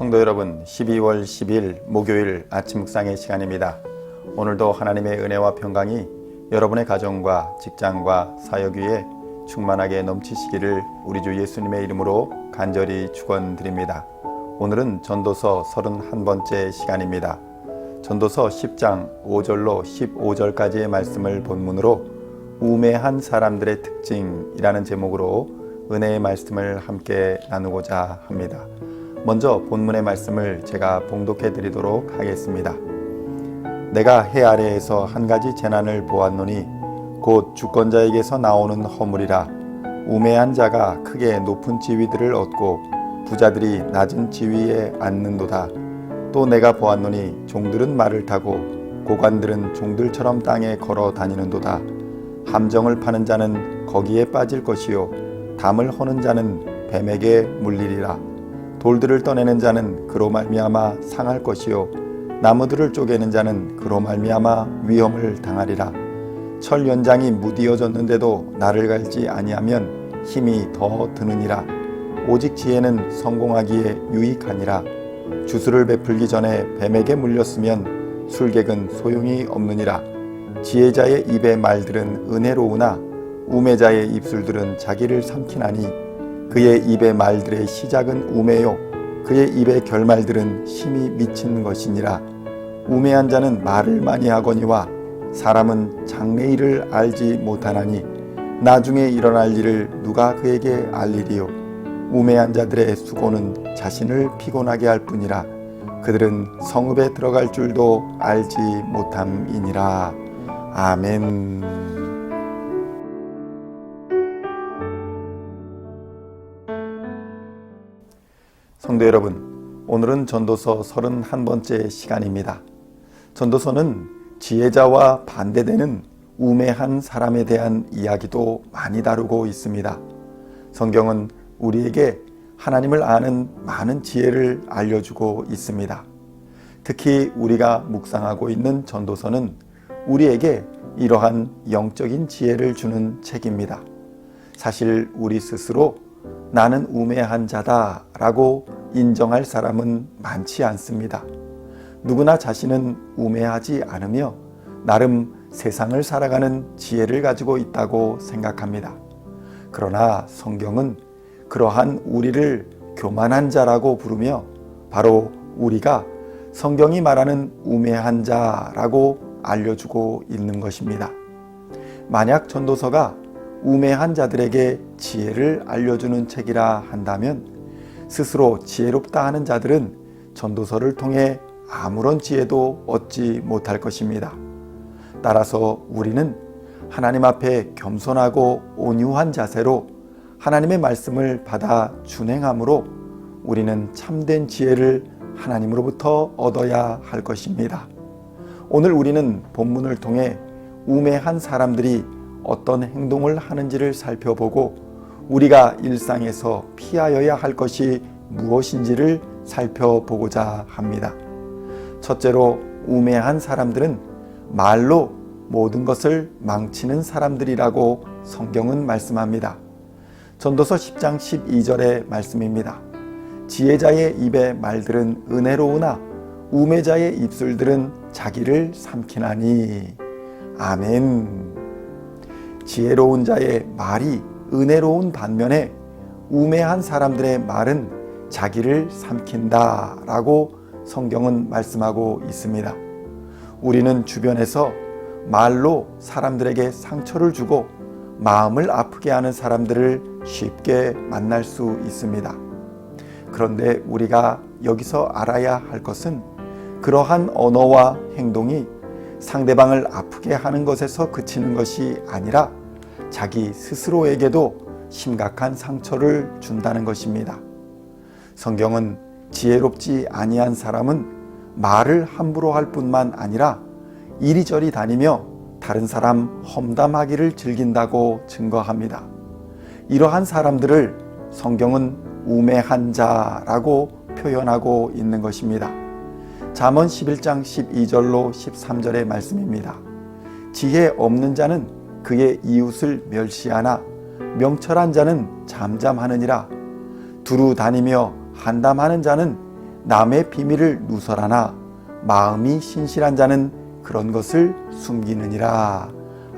성도 여러분, 12월 10일 목요일 아침 묵상의 시간입니다. 오늘도 하나님의 은혜와 평강이 여러분의 가정과 직장과 사역 위에 충만하게 넘치시기를 우리 주 예수님의 이름으로 간절히 축원드립니다. 오늘은 전도서 31번째 시간입니다. 전도서 10장 5절로 15절까지의 말씀을 본문으로 우매한 사람들의 특징이라는 제목으로 은혜의 말씀을 함께 나누고자 합니다. 먼저 본문의 말씀을 제가 봉독해 드리도록 하겠습니다. 내가 해 아래에서 한 가지 재난을 보았노니 곧 주권자에게서 나오는 허물이라. 우매한 자가 크게 높은 지위들을 얻고 부자들이 낮은 지위에 앉는도다. 또 내가 보았노니 종들은 말을 타고 고관들은 종들처럼 땅에 걸어 다니는도다. 함정을 파는 자는 거기에 빠질 것이요 담을 허는 자는 뱀에게 물리리라. 돌들을 떠내는 자는 그로 말미암아 상할 것이요 나무들을 쪼개는 자는 그로 말미암아 위험을 당하리라. 철 연장이 무디어졌는데도 나를 갈지 아니하면 힘이 더 드느니라. 오직 지혜는 성공하기에 유익하니라. 주술을 베풀기 전에 뱀에게 물렸으면 술객은 소용이 없느니라. 지혜자의 입의 말들은 은혜로우나 우매자의 입술들은 자기를 삼키나니 그의 입의 말들의 시작은 우매요 그의 입의 결말들은 심히 미친 것이니라. 우매한 자는 말을 많이 하거니와 사람은 장래일을 알지 못하나니 나중에 일어날 일을 누가 그에게 알리리요. 우매한 자들의 수고는 자신을 피곤하게 할 뿐이라. 그들은 성읍에 들어갈 줄도 알지 못함이니라. 아멘. 성도 여러분, 오늘은 전도서 31번째 시간입니다. 전도서는 지혜자와 반대되는 우매한 사람에 대한 이야기도 많이 다루고 있습니다. 성경은 우리에게 하나님을 아는 많은 지혜를 알려주고 있습니다. 특히 우리가 묵상하고 있는 전도서는 우리에게 이러한 영적인 지혜를 주는 책입니다. 사실 우리 스스로 나는 우매한 자다라고 인정할 사람은 많지 않습니다. 누구나 자신은 우매하지 않으며 나름 세상을 살아가는 지혜를 가지고 있다고 생각합니다. 그러나 성경은 그러한 우리를 교만한 자라고 부르며 바로 우리가 성경이 말하는 우매한 자라고 알려주고 있는 것입니다. 만약 전도서가 우매한 자들에게 지혜를 알려주는 책이라 한다면 스스로 지혜롭다 하는 자들은 전도서를 통해 아무런 지혜도 얻지 못할 것입니다. 따라서 우리는 하나님 앞에 겸손하고 온유한 자세로 하나님의 말씀을 받아 준행함으로 우리는 참된 지혜를 하나님으로부터 얻어야 할 것입니다. 오늘 우리는 본문을 통해 우매한 사람들이 어떤 행동을 하는지를 살펴보고 우리가 일상에서 피하여야 할 것이 무엇인지를 살펴보고자 합니다. 첫째로 우매한 사람들은 말로 모든 것을 망치는 사람들이라고 성경은 말씀합니다. 전도서 10장 12절의 말씀입니다. 지혜자의 입의 말들은 은혜로우나 우매자의 입술들은 자기를 삼키나니. 아멘. 지혜로운 자의 말이 은혜로운 반면에 우매한 사람들의 말은 자기를 삼킨다라고 성경은 말씀하고 있습니다. 우리는 주변에서 말로 사람들에게 상처를 주고 마음을 아프게 하는 사람들을 쉽게 만날 수 있습니다. 그런데 우리가 여기서 알아야 할 것은 그러한 언어와 행동이 상대방을 아프게 하는 것에서 그치는 것이 아니라 자기 스스로에게도 심각한 상처를 준다는 것입니다. 성경은 지혜롭지 아니한 사람은 말을 함부로 할 뿐만 아니라 이리저리 다니며 다른 사람 험담하기를 즐긴다고 증거합니다. 이러한 사람들을 성경은 우매한 자라고 표현하고 있는 것입니다. 잠언 11장 12절로 13절의 말씀입니다. 지혜 없는 자는 그의 이웃을 멸시하나 명철한 자는 잠잠하느니라. 두루 다니며 한담하는 자는 남의 비밀을 누설하나 마음이 신실한 자는 그런 것을 숨기느니라.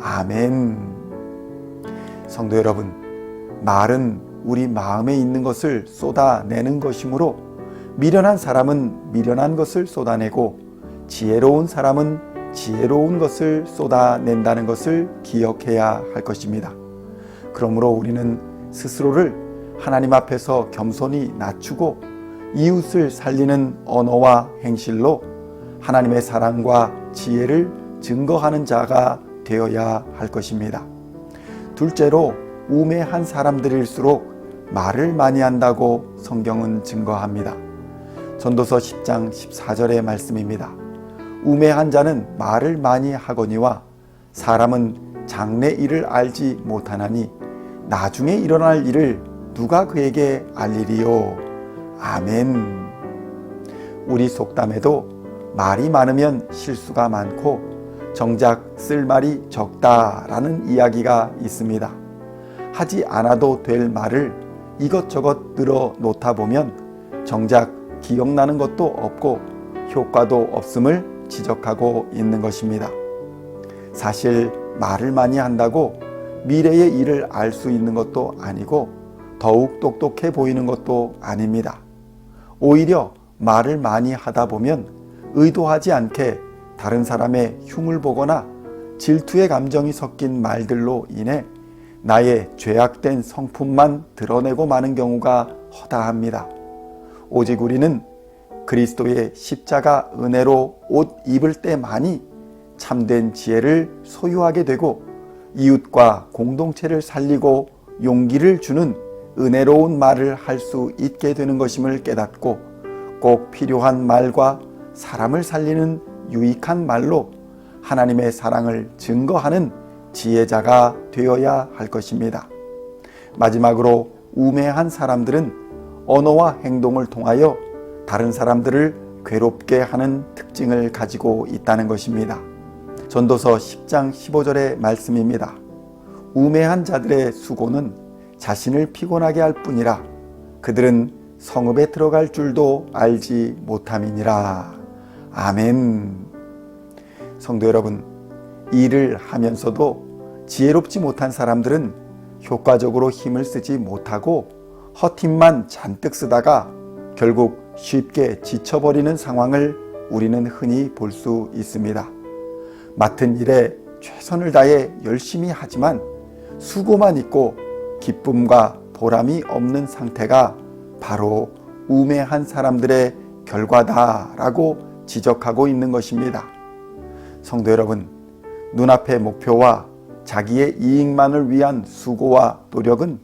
아멘. 성도 여러분, 말은 우리 마음에 있는 것을 쏟아내는 것이므로 미련한 사람은 미련한 것을 쏟아내고 지혜로운 사람은 지혜로운 것을 쏟아낸다는 것을 기억해야 할 것입니다. 그러므로 우리는 스스로를 하나님 앞에서 겸손히 낮추고 이웃을 살리는 언어와 행실로 하나님의 사랑과 지혜를 증거하는 자가 되어야 할 것입니다. 둘째로, 우매한 사람들일수록 말을 많이 한다고 성경은 증거합니다. 전도서 10장 14절의 말씀입니다. 우매한 자는 말을 많이 하거니와 사람은 장래 일을 알지 못하나니 나중에 일어날 일을 누가 그에게 알리리요. 아멘. 우리 속담에도 말이 많으면 실수가 많고 정작 쓸 말이 적다라는 이야기가 있습니다. 하지 않아도 될 말을 이것저것 늘어 놓다 보면 정작 기억나는 것도 없고 효과도 없음을 지적하고 있는 것입니다. 사실 말을 많이 한다고 미래의 일을 알 수 있는 것도 아니고 더욱 똑똑해 보이는 것도 아닙니다. 오히려 말을 많이 하다 보면 의도하지 않게 다른 사람의 흉을 보거나 질투의 감정이 섞인 말들로 인해 나의 죄악된 성품만 드러내고 마는 경우가 허다합니다. 오직 우리는 그리스도의 십자가 은혜로 옷 입을 때만이 참된 지혜를 소유하게 되고 이웃과 공동체를 살리고 용기를 주는 은혜로운 말을 할 수 있게 되는 것임을 깨닫고 꼭 필요한 말과 사람을 살리는 유익한 말로 하나님의 사랑을 증거하는 지혜자가 되어야 할 것입니다. 마지막으로, 우매한 사람들은 언어와 행동을 통하여 다른 사람들을 괴롭게 하는 특징을 가지고 있다는 것입니다. 전도서 10장 15절의 말씀입니다. 우매한 자들의 수고는 자신을 피곤하게 할 뿐이라 그들은 성읍에 들어갈 줄도 알지 못함이니라. 아멘. 성도 여러분, 일을 하면서도 지혜롭지 못한 사람들은 효과적으로 힘을 쓰지 못하고 헛힘만 잔뜩 쓰다가 결국 쉽게 지쳐버리는 상황을 우리는 흔히 볼 수 있습니다. 맡은 일에 최선을 다해 열심히 하지만 수고만 있고 기쁨과 보람이 없는 상태가 바로 우매한 사람들의 결과다라고 지적하고 있는 것입니다. 성도 여러분, 눈앞의 목표와 자기의 이익만을 위한 수고와 노력은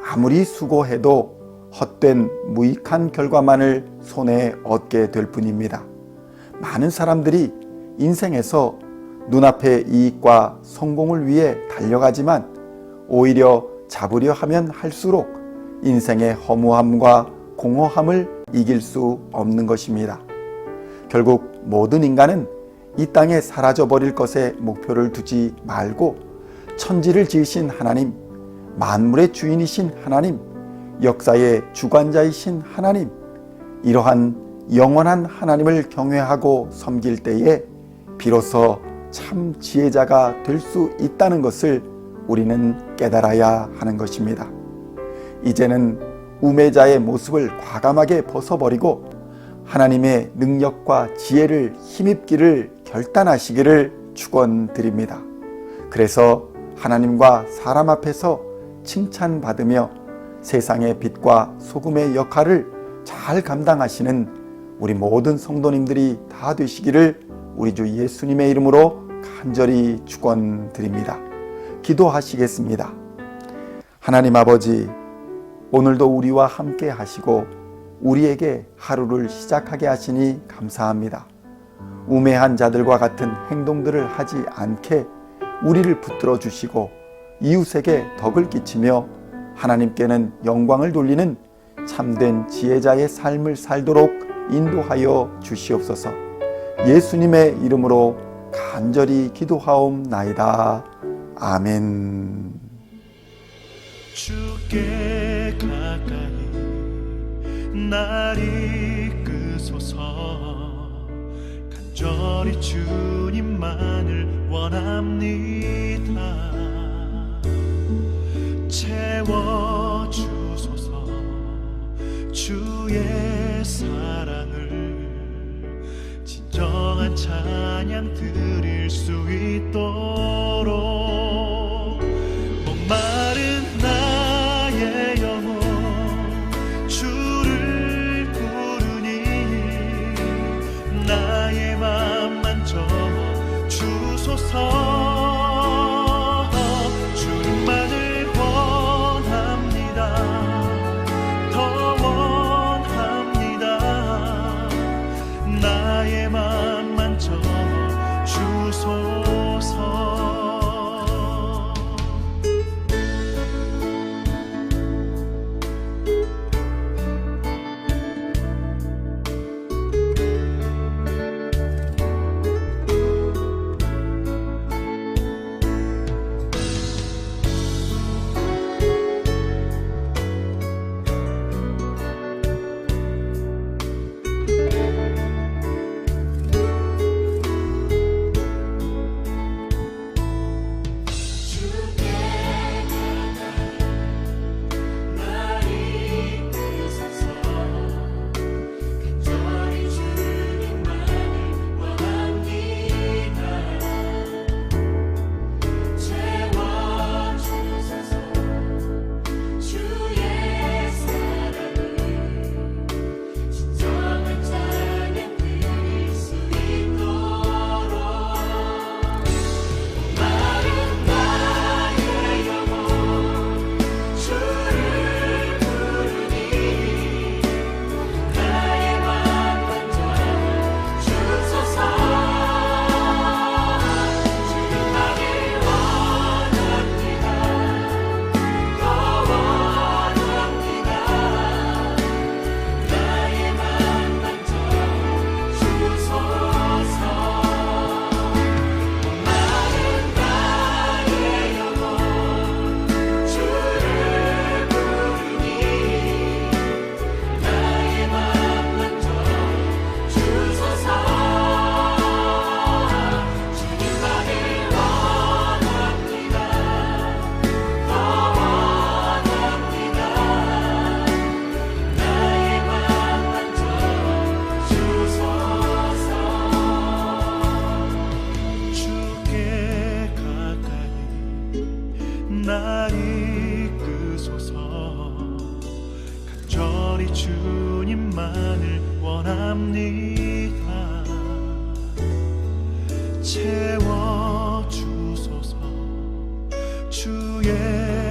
아무리 수고해도 헛된 무익한 결과만을 손에 얻게 될 뿐입니다. 많은 사람들이 인생에서 눈앞의 이익과 성공을 위해 달려가지만 오히려 잡으려 하면 할수록 인생의 허무함과 공허함을 이길 수 없는 것입니다. 결국 모든 인간은 이 땅에 사라져버릴 것에 목표를 두지 말고 천지를 지으신 하나님, 만물의 주인이신 하나님, 역사의 주관자이신 하나님, 이러한 영원한 하나님을 경외하고 섬길 때에 비로소 참 지혜자가 될 수 있다는 것을 우리는 깨달아야 하는 것입니다. 이제는 우매자의 모습을 과감하게 벗어버리고 하나님의 능력과 지혜를 힘입기를 결단하시기를 축원드립니다. 그래서 하나님과 사람 앞에서 칭찬받으며 세상의 빛과 소금의 역할을 잘 감당하시는 우리 모든 성도님들이 다 되시기를 우리 주 예수님의 이름으로 간절히 축원드립니다. 기도하시겠습니다. 하나님 아버지, 오늘도 우리와 함께 하시고 우리에게 하루를 시작하게 하시니 감사합니다. 우매한 자들과 같은 행동들을 하지 않게 우리를 붙들어 주시고 이웃에게 덕을 끼치며 하나님께는 영광을 돌리는 참된 지혜자의 삶을 살도록 인도하여 주시옵소서. 예수님의 이름으로 간절히 기도하옵나이다. 아멘. 주께 가까이 날 이끄소서. 이끄소서. 간절히 주님만을 원합니다. 채워주소서. 주의 사랑을 진정한 찬양 드릴 수 있도록 목마른 나의 영혼 주를 부르니 나의 맘 만져 주소서. 주님만을 원합니다. 더 원합니다. 나의 맘 만져 주소서. 날 이끄소서. 간절히 주님만을 원합니다. 채워주소서. 주의